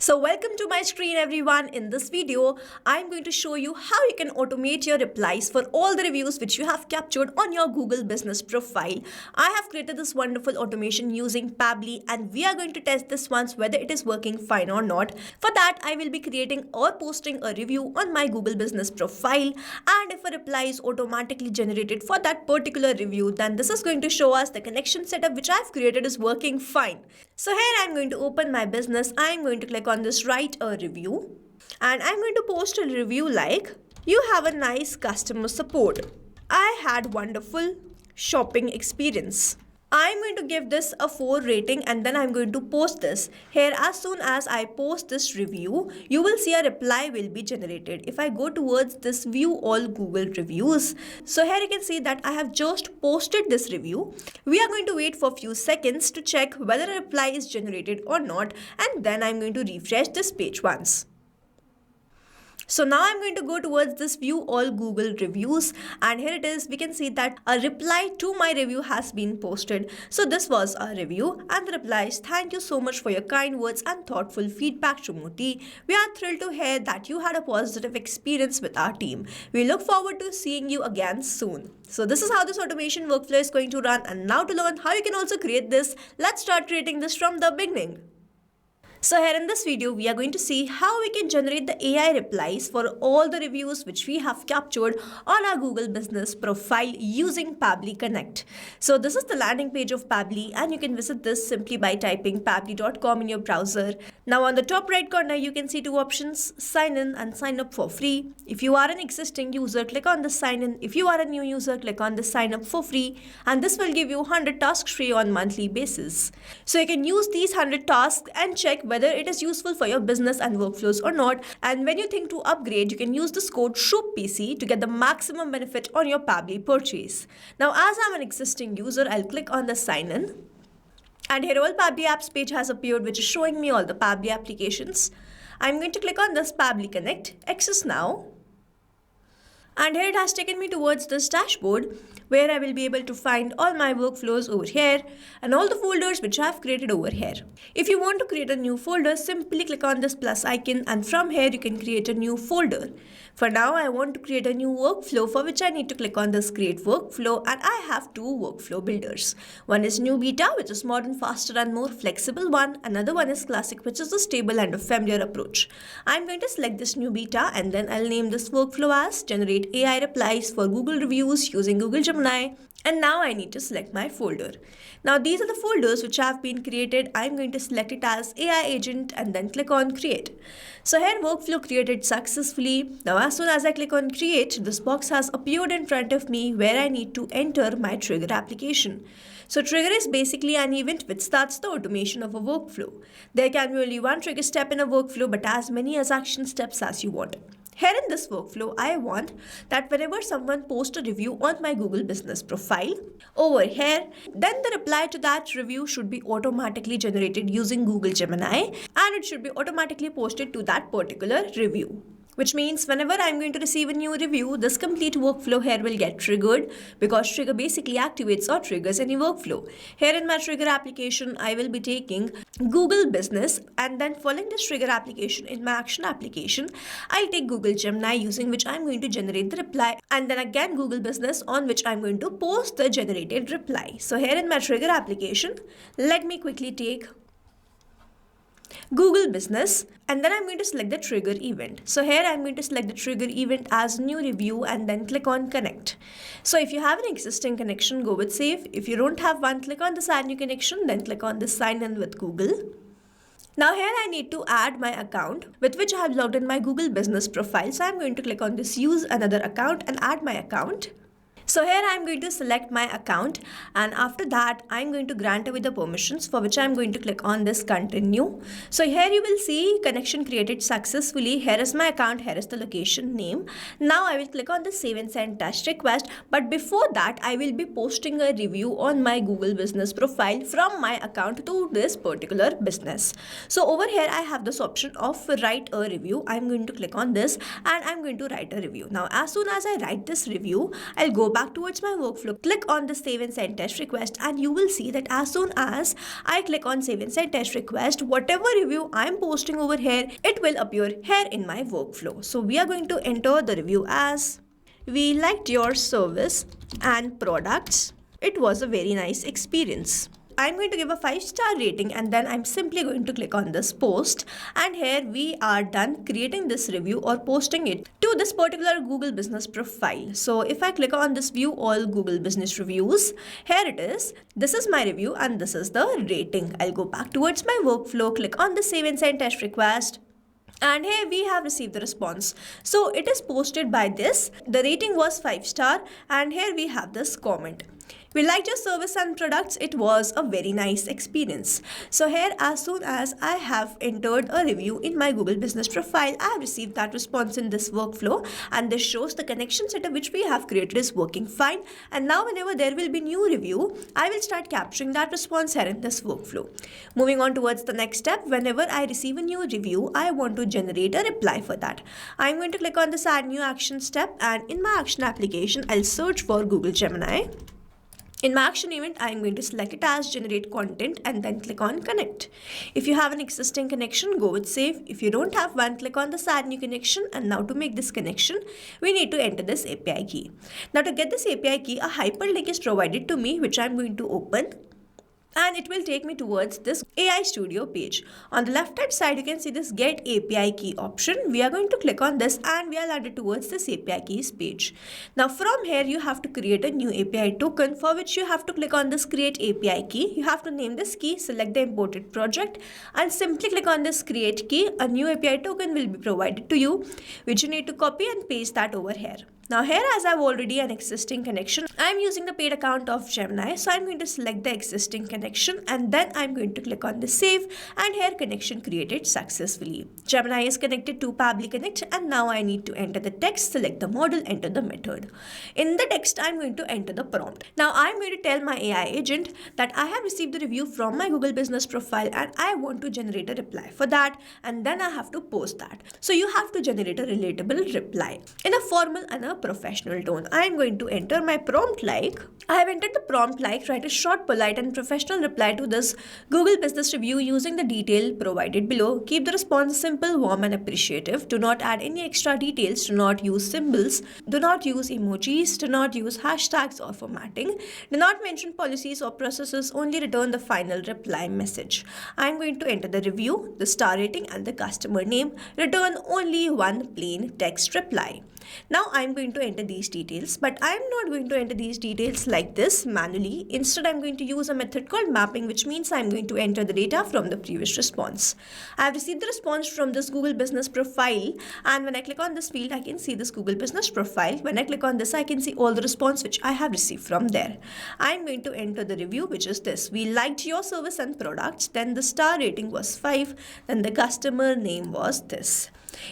So welcome to my screen everyone. In this video, I'm going to show you how you can automate your replies for all the reviews which you have captured on your Google business profile. I have created this wonderful automation using Pabbly and we are going to test this once whether it is working fine or not. For that, I will be creating or posting a review on my Google business profile, and if a reply is automatically generated for that particular review, then this is going to show us the connection setup which I've created is working fine. So here I'm going to open my business. I'm going to click on this write a review and I'm going to post a review like, you have a nice customer support. I had wonderful shopping experience. I'm going to give this a 4 rating and then I'm going to post this. Here, as soon as I post this review, you will see a reply will be generated. If I go towards this view all Google reviews, so here you can see that I have just posted this review. We are going to wait for a few seconds to check whether a reply is generated or not, and then I'm going to refresh this page once. So now I'm going to go towards this view all Google reviews, and here it is. We can see that a reply to my review has been posted. So this was a review and the replies, thank you so much for your kind words and thoughtful feedback, Shumuti. We are thrilled to hear that you had a positive experience with our team. We look forward to seeing you again soon. So this is how this automation workflow is going to run, and now to learn how you can also create this, let's start creating this from the beginning. So here in this video, we are going to see how we can generate the AI replies for all the reviews which we have captured on our Google business profile using Pabbly Connect. So this is the landing page of Pabbly, and you can visit this simply by typing pabbly.com in your browser. Now on the top right corner, you can see two options, sign in and sign up for free. If you are an existing user, click on the sign in. If you are a new user, click on the sign up for free, and this will give you 100 tasks free on monthly basis. So you can use these 100 tasks and check whether it is useful for your business and workflows or not. And when you think to upgrade, you can use this code SHOOPPC to get the maximum benefit on your Pabbly purchase. Now, as I'm an existing user, I'll click on the sign in. And here all Pabbly apps page has appeared, which is showing me all the Pabbly applications. I'm going to click on this Pabbly Connect, access now. And here it has taken me towards this dashboard where I will be able to find all my workflows over here and all the folders which I have created over here. If you want to create a new folder, simply click on this plus icon and from here you can create a new folder. For now, I want to create a new workflow, for which I need to click on this create workflow, and I have two workflow builders. One is new beta, which is modern, faster and more flexible one. Another one is classic, which is a stable and a familiar approach. I'm going to select this new beta and then I'll name this workflow as generate AI replies for Google reviews using Google Gemini. And now I need to select my folder. Now these are the folders which have been created. I'm going to select it as AI agent and then click on create. So here workflow created successfully. Now as soon as I click on create, this box has appeared in front of me where I need to enter my trigger application. So trigger is basically an event which starts the automation of a workflow. There can be only one trigger step in a workflow, but as many as action steps as you want. Here in this workflow, I want that whenever someone posts a review on my Google business profile, over here, then the reply to that review should be automatically generated using Google Gemini, and it should be automatically posted to that particular review. Which means whenever I'm going to receive a new review, this complete workflow here will get triggered, because trigger basically activates or triggers any workflow. Here in my trigger application, I will be taking Google Business, and then following this trigger application in my action application, I'll take Google Gemini, using which I'm going to generate the reply, and then again Google Business, on which I'm going to post the generated reply. So here in my trigger application, let me quickly take Google Business, and then I'm going to select the trigger event. So here I'm going to select the trigger event as new review and then click on connect. So if you have an existing connection, go with save. If you don't have one, click on this add new connection, then click on this sign in with Google. Now here I need to add my account with which I have logged in my Google business profile. So I'm going to click on this use another account and add my account. So here I'm going to select my account, and after that I'm going to grant away the permissions, for which I'm going to click on this continue. So here you will see connection created successfully. Here is my account, here is the location name. Now I will click on the save and send test request, but before that I will be posting a review on my Google business profile from my account to this particular business. So over here I have this option of write a review. I'm going to click on this and I'm going to write a review. Now as soon as I write this review, I'll go back back towards my workflow, click on the save and send test request, and you will see that as soon as I click on save and send test request, whatever review I'm posting over here, it will appear here in my workflow. So we are going to enter the review as, we liked your service and products. It was a very nice experience. I'm going to give a 5-star rating, and then I'm simply going to click on this post, and here we are done creating this review or posting it to this particular Google business profile. So if I click on this view all Google business reviews, here it is. This is my review and this is the rating. I'll go back towards my workflow, click on the save and send test request. And here we have received the response. So it is posted by this. The rating was 5-star, and here we have this comment. We liked your service and products. It was a very nice experience. So here, as soon as I have entered a review in my Google business profile, I have received that response in this workflow, and this shows the connection setup which we have created is working fine. And now whenever there will be new review, I will start capturing that response here in this workflow. Moving on towards the next step, whenever I receive a new review, I want to generate a reply for that. I'm going to click on this add new action step, and in my action application, I'll search for Google Gemini. In my action event, I am going to select it as generate content and then click on connect. If you have an existing connection, go with save. If you don't have one, click on this add new connection, and now to make this connection, we need to enter this API key. Now to get this API key, a hyperlink is provided to me, which I'm going to open. And it will take me towards this AI Studio page. On the left hand side, you can see this get API key option. We are going to click on this and we are landed towards this API keys page. Now from here, you have to create a new API token, for which you have to click on this create API key. You have to name this key, select the imported project, and simply click on this create key. A new API token will be provided to you, which you need to copy and paste that over here. Now here, as I have already an existing connection, I am using the paid account of Gemini. So I am going to select the existing connection, and then I am going to click on the save, and here connection created successfully. Gemini is connected to Pabbly Connect, and now I need to enter the text, select the model, enter the method. In the text, I am going to enter the prompt. Now I am going to tell my AI agent that I have received the review from my Google business profile and I want to generate a reply for that, and then I have to post that. So you have to generate a relatable reply in a formal and a professional tone. I am going to enter my prompt like, I have entered the prompt like, write a short, polite and professional reply to this Google business review using the detail provided below. Keep the response simple, warm and appreciative. Do not add any extra details. Do not use symbols. Do not use emojis. Do not use hashtags or formatting. Do not mention policies or processes. Only return the final reply message. I am going to enter the review, the star rating and the customer name. Return only one plain text reply. Now I am going to enter these details, but I am not going to enter these details like this manually. Instead, I am going to use a method called mapping, which means I am going to enter the data from the previous response. I have received the response from this Google business profile, and when I click on this field, I can see this Google business profile. When I click on this, I can see all the response which I have received from there. I am going to enter the review, which is this. We liked your service and products. Then the star rating was 5. Then the customer name was this.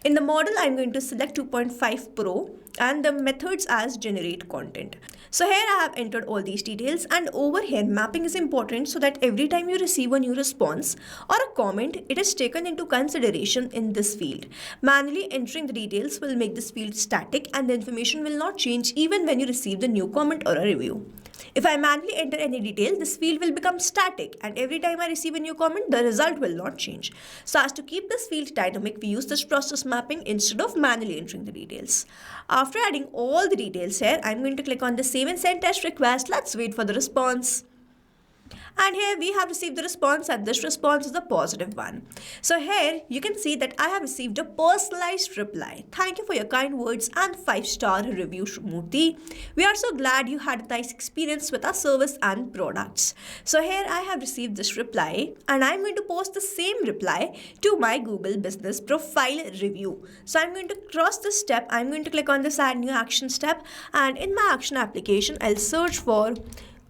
In the model, I'm going to select 2.5 Pro and the methods as generate content. So here I have entered all these details, and over here mapping is important so that every time you receive a new response or a comment, it is taken into consideration in this field. Manually entering the details will make this field static and the information will not change even when you receive the new comment or a review. If I manually enter any detail, this field will become static, and every time I receive a new comment, the result will not change. So as to keep this field dynamic, we use this process mapping instead of manually entering the details. After adding all the details here, I'm going to click on the save and send test request. Let's wait for the response. And here we have received the response, and this response is a positive one. So here you can see that I have received a personalized reply. Thank you for your kind words and 5-star review, Shmurti. We are so glad you had a nice experience with our service and products. So here I have received this reply, and I'm going to post the same reply to my Google business profile review. So I'm going to cross this step. I'm going to click on this add new action step, and in my action application, I'll search for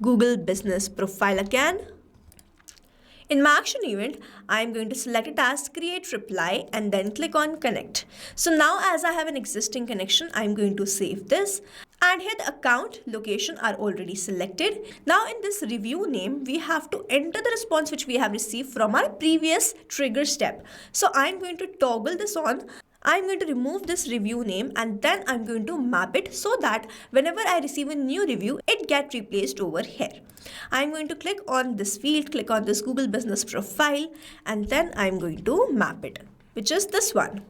Google business profile again. In my action event, I am going to select it as create reply and then click on connect. So now as I have an existing connection, I am going to save this, and here the account location are already selected. Now in this review name, we have to enter the response which we have received from our previous trigger step. So I am going to toggle this on. I'm going to remove this review name and then I'm going to map it so that whenever I receive a new review, it gets replaced over here. I'm going to click on this field, click on this Google Business Profile, and then I'm going to map it, which is this one.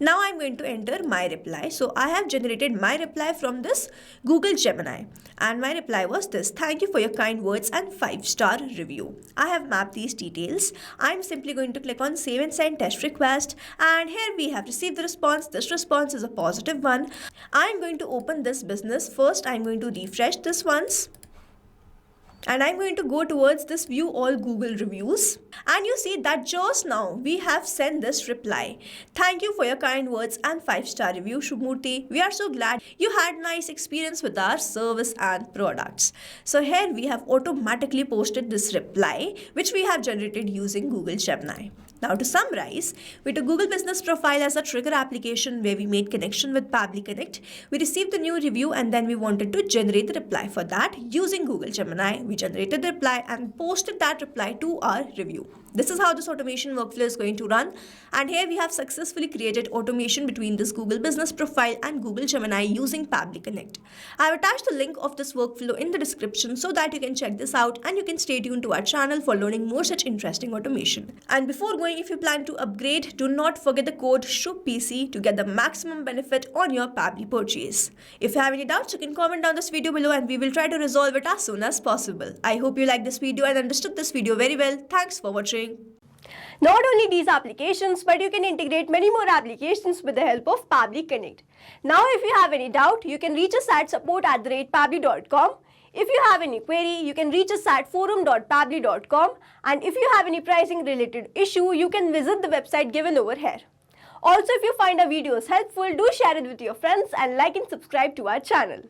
Now I'm going to enter my reply. So I have generated my reply from this Google Gemini, and my reply was this: thank you for your kind words and 5-star review. I have mapped these details. I'm simply going to click on save and send test request, and here we have received the response. This response is a positive one. I'm going to open this business. First I'm going to refresh this once, and I'm going to go towards this view all Google reviews, and you see that just now we have sent this reply: thank you for your kind words and 5-star review, Shubmurti. We are so glad you had nice experience with our service and products. So here we have automatically posted this reply which we have generated using Google Gemini. Now to summarize, we took Google Business Profile as a trigger application where we made connection with Pabbly Connect. We received the new review and then we wanted to generate the reply. For that, using Google Gemini, we generated the reply and posted that reply to our review. This is how this automation workflow is going to run. And here we have successfully created automation between this Google Business Profile and Google Gemini using Pabbly Connect. I have attached the link of this workflow in the description so that you can check this out, and you can stay tuned to our channel for learning more such interesting automation. And before going, if you plan to upgrade, do not forget the code SHUBPC to get the maximum benefit on your Pabbly purchase. If you have any doubts, you can comment down this video below and we will try to resolve it as soon as possible. I hope you liked this video and understood this video very well. Thanks for watching. Not only these applications, but you can integrate many more applications with the help of Pabbly Connect. Now, if you have any doubt, you can reach us at support@pabbly.com. If you have any query, you can reach us at forum.pabbly.com. And if you have any pricing related issue, you can visit the website given over here. Also, if you find our videos helpful, do share it with your friends and like and subscribe to our channel.